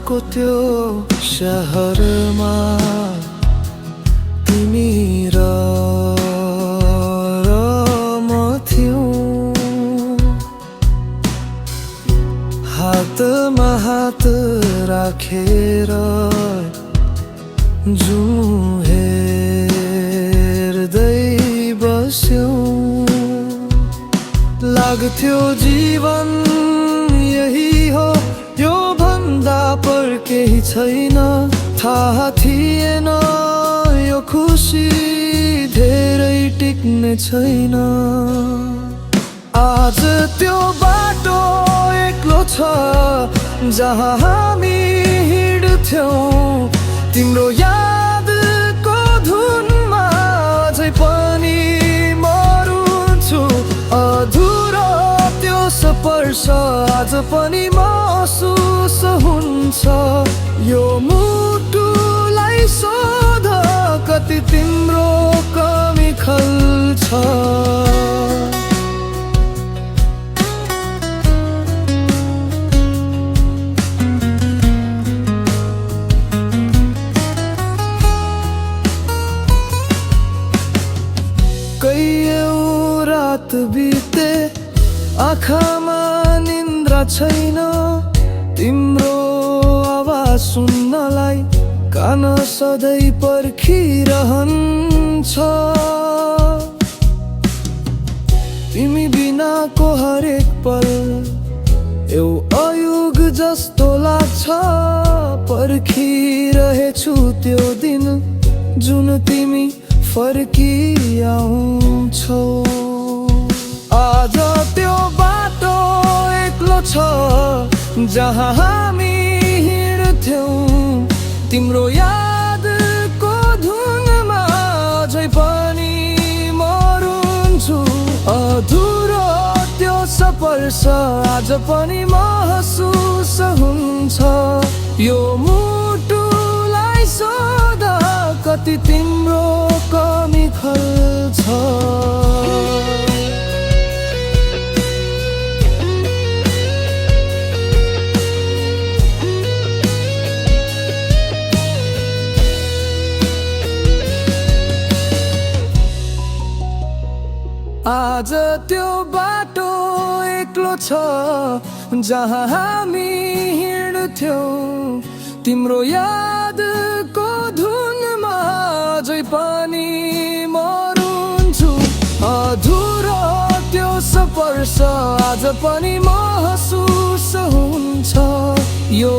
को त्यो शहरमा तिमी र म थियौं, हातमा हात राखेर जाउँ हेर्दै बस्यौं। लाग्थ्यो जीवन यही हो, यो भन्दा पर केही छैन। थाहा थिएन यो खुसी धेरै टिक्ने छैन। आज त्यो बाटो एक्लो छ जहाँ हामी हिँड्थ्यौं, तिम्रो यादको धुनमा अझै पनि मरुन्छु। अधुरो त्यो स्पर्श आज पनि महसुस हुन्छ। यो मुटुलाई सोध कति तिम्रो कमी खल्छ। कैयौं रात बिते आँखामा निन्द्रा छैन। तिम्रो आवाज सुन्नलाई कान सधैँ पर्खिरहन्छ। तिमी बिनाको हरेक पल अयुग जस्तो लाग्छ। पर्खिरहेछु त्यो दिन जुन तिमी फर्किआउँछौ। आज त्यो बाटो एक्लो छ जहाँ हामी हिँड्थ्यौं, तिम्रो यादको धुनमा अझै पनि मरुन्छु। अधुरो त्यो स्पर्श आज पनि महसुस हुन्छ। यो मुटुलाई सोध कति तिम्रो कमी खल्छ। आज त्यो बाटो एक्लो छ जहाँ हामी हिँड्थ्यौं, तिम्रो यादको धुनमा अझै पनि मरुन्छु। अधुरो त्यो स्पर्श आज पनि महसुस हुन्छ। यो